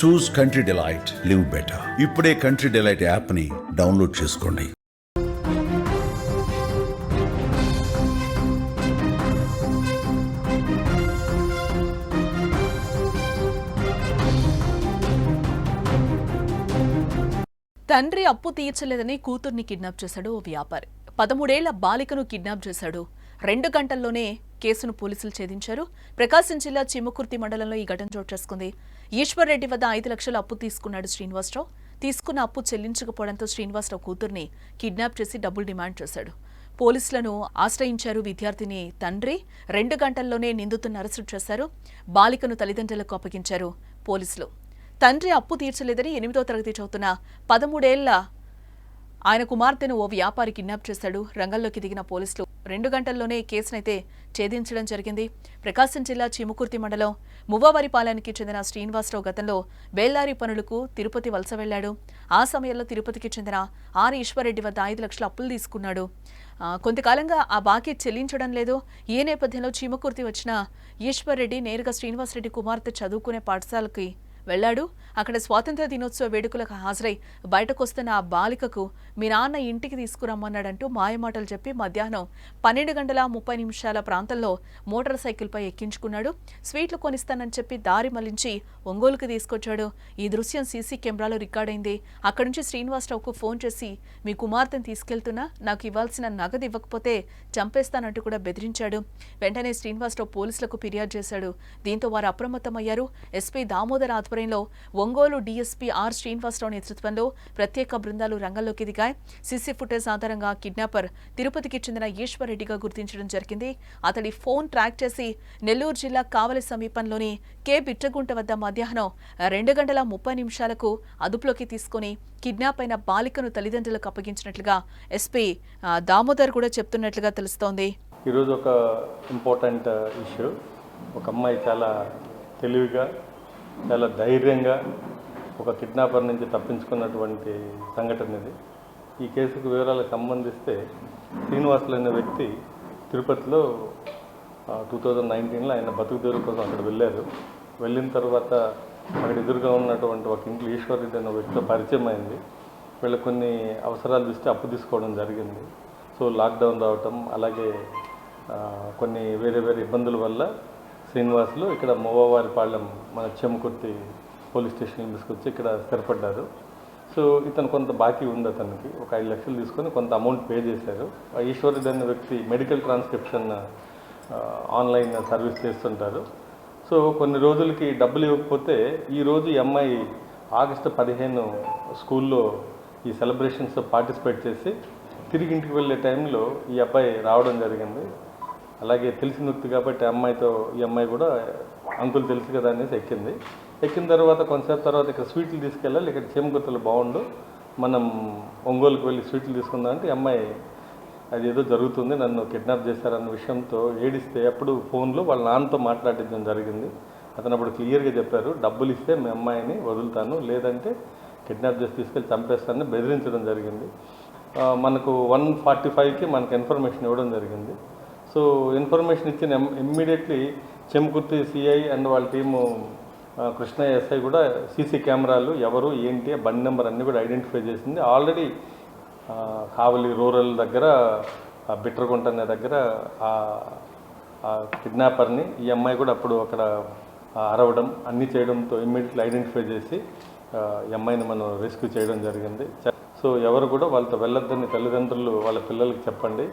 చూస్ country delight, live better. ఇప్పుడే country delight యాప్ని download చేసుకోండి. తండ్రి అప్పు తీర్చలేదని కూతుర్ని కిడ్నాప్ చేశాడు ఓ వ్యాపారి. 13 ఏళ్ల బాలికను కిడ్నాప్ చేశాడు. 2 గంటల్లోనే కేసును పోలీసులు ఛేదించారు. ప్రకాశం జిల్లా చిమ్మకుర్తి మండలంలో ఈ ఘటన చోటు చేసుకుంది. ఈశ్వర్ రెడ్డి వద్ద 5 లక్షల అప్పు తీసుకున్నాడు శ్రీనివాసరావు. తీసుకున్న అప్పు చెల్లించకపోవడంతో శ్రీనివాసరావు కూతుర్ని కిడ్నాప్ చేసి డబ్బులు డిమాండ్ చేశాడు. పోలీసులను ఆశ్రయించారు విద్యార్థిని తండ్రి. 2 గంటల్లోనే నిందితులను అరెస్టు చేశారు. బాలికను తల్లిదండ్రులకు అప్పగించారు పోలీసులు. తండ్రి అప్పు తీర్చలేదని 8వ తరగతి చదువుతున్న 13 ఏళ్ల ఆయన కుమార్తెను ఓ వ్యాపారి కిడ్నాప్ చేశాడు. రంగంలోకి దిగిన పోలీసులు 2 గంటల్లోనే కేసునైతే ఛేదించడం జరిగింది. ప్రకాశం జిల్లా చిముకుర్తి మండలం మువ్వవరిపాలెనికి చెందిన శ్రీనివాసరావు గతంలో బేల్లారి పనులకు తిరుపతి వలస వెళ్లాడు. ఆ సమయంలో తిరుపతికి చెందిన ఆర్ ఈశ్వర్రెడ్డి వద్ద 5 లక్షల అప్పులు తీసుకున్నాడు. కొంతకాలంగా ఆ బాకీ చెల్లించడం లేదు. ఈ నేపథ్యంలో చిముకుర్తి వచ్చిన ఈశ్వర్రెడ్డి నేరుగా శ్రీనివాసరెడ్డి కుమార్తె చదువుకునే పాఠశాలకి వెళ్లాడు. అక్కడ స్వాతంత్ర్య దినోత్సవ వేడుకలకు హాజరై బయటకొస్తున్న ఆ బాలికకు మీ నాన్న ఇంటికి తీసుకురమ్మన్నాడంటూ మాయమాటలు చెప్పి మధ్యాహ్నం 12:30 ప్రాంతంలో మోటార్ సైకిల్పై ఎక్కించుకున్నాడు. స్వీట్లు కొనిస్తానని చెప్పి దారి మళ్లించి ఒంగోలుకు తీసుకొచ్చాడు. ఈ దృశ్యం సీసీ కెమెరాలో రికార్డైంది. అక్కడి నుంచి శ్రీనివాసరావుకు ఫోన్ చేసి మీ కుమార్తెను తీసుకెళ్తున్నా, నాకు ఇవ్వాల్సిన నగదు ఇవ్వకపోతే చంపేస్తానంటూ కూడా బెదిరించాడు. వెంటనే శ్రీనివాసరావు పోలీసులకు ఫిర్యాదు చేశాడు. దీంతో వారు అప్రమత్తమయ్యారు. ఎస్పీ దామోదర్ ఆధ్వర్యంలో ఒంగోలు డీఎస్పీ ఆర్ శ్రీనివాసరావు నేతృత్వంలో ప్రత్యేక బృందాలు రంగంలోకి దిగాయి. సీసీ ఫుటేజ్ ఆధారంగా కిడ్నాపర్ తిరుపతికి చెందిన ఈశ్వర్రెడ్డిగా గుర్తించడం జరిగింది. అతడి ఫోన్ ట్రాక్ చేసి నెల్లూరు జిల్లా కావలి సమీపంలోని కే బిట్రగుంట వద్ద మధ్యాహ్నం 2:30 అదుపులోకి తీసుకుని కిడ్నాప్ అయిన బాలికను తల్లిదండ్రులకు అప్పగించినట్లుగా ఎస్పీ దామోదర్ కూడా చెప్తున్నట్లుగా తెలుస్తోంది. ఈరోజు ఒక ఇంపార్టెంట్ ఇష్యూ. ఒక అమ్మాయి చాలా తెలివిగా, చాలా ధైర్యంగా ఒక కిడ్నాపర్ నుంచి తప్పించుకున్నటువంటి సంఘటన ఇది. ఈ కేసుకు వివరాలకు సంబంధిస్తే శ్రీనివాసులు అనే వ్యక్తి తిరుపతిలో 2019లో ఆయన బతుకుదేరు కోసం అక్కడ వెళ్ళారు. వెళ్ళిన తర్వాత అక్కడ ఎదురుగా ఉన్నటువంటి ఒక ఇంట్లో ఈశ్వర్రెడ్డి అనే వ్యక్తితో పరిచయం అయింది. వీళ్ళకి కొన్ని అవసరాలు దృష్టి అప్పు తీసుకోవడం జరిగింది. సో లాక్డౌన్ రావటం, అలాగే కొన్ని వేరే ఇబ్బందుల వల్ల శ్రీనివాసులు ఇక్కడ మువ్వవారిపాలెం మన చెమ్మకుర్తి పోలీస్ స్టేషన్కి తీసుకొచ్చి ఇక్కడ స్థిరపడ్డారు. సో ఇతను కొంత బాకీ ఉంది, అతనికి ఒక 5 లక్షలు తీసుకొని కొంత అమౌంట్ పే చేశారు. ఈశ్వర్రెడ్డి అనే వ్యక్తి మెడికల్ ట్రాన్స్క్రిప్షన్ ఆన్లైన్ సర్వీస్ చేస్తుంటారు. సో కొన్ని రోజులకి డబ్బులు ఇవ్వకపోతే ఈరోజు ఈ అమ్మాయి ఆగస్టు 15 స్కూల్లో ఈ సెలబ్రేషన్స్ పార్టిసిపేట్ చేసి తిరిగి ఇంటికి వెళ్ళే టైంలో ఈ అబ్బాయి రావడం జరిగింది. అలాగే తెలిసిన వ్యక్తి కాబట్టి ఈ అమ్మాయి కూడా అంకుల్ తెలుసు కదా అనేసి ఎక్కిన తర్వాత కొంతసేపు తర్వాత ఇక్కడ స్వీట్లు తీసుకెళ్ళాలి, ఇక్కడ చెమ్మకుర్తిలో బాగుండు, మనం ఒంగోలుకి వెళ్ళి స్వీట్లు తీసుకుందాం అంటే ఈ అమ్మాయి అది ఏదో జరుగుతుంది, నన్ను కిడ్నాప్ చేశారన్న విషయంతో ఏడిస్తే అప్పుడు ఫోన్లో వాళ్ళ నాన్నతో మాట్లాడించడం జరిగింది. అతను అప్పుడు క్లియర్గా చెప్పారు, డబ్బులు ఇస్తే మీ అమ్మాయిని వదులుతాను, లేదంటే కిడ్నాప్ చేసి తీసుకెళ్ళి చంపేస్తానని బెదిరించడం జరిగింది. మనకు 1:45కి మనకు ఇన్ఫర్మేషన్ ఇవ్వడం జరిగింది. సో ఇన్ఫర్మేషన్ ఇచ్చిన ఇమ్మీడియట్లీ చెమ్మకుర్తి సిఐ అండ్ వాళ్ళ టీము కృష్ణ ఎస్ఐ కూడా సీసీ కెమెరాలు ఎవరు ఏంటి బండి నెంబర్ అన్నీ కూడా ఐడెంటిఫై చేసింది. ఆల్రెడీ కావలి రూరల్ దగ్గర బిట్రగుంట అనే దగ్గర కిడ్నాపర్ని ఈ అమ్మాయి కూడా అప్పుడు అక్కడ అరవడం అన్నీ చేయడంతో ఇమ్మీడియట్లీ ఐడెంటిఫై చేసి ఈ అమ్మాయిని మనం రెస్క్యూ చేయడం జరిగింది. సో ఎవరు కూడా వాళ్ళతో వెళ్ళొద్దని తల్లిదండ్రులు వాళ్ళ పిల్లలకి చెప్పండి.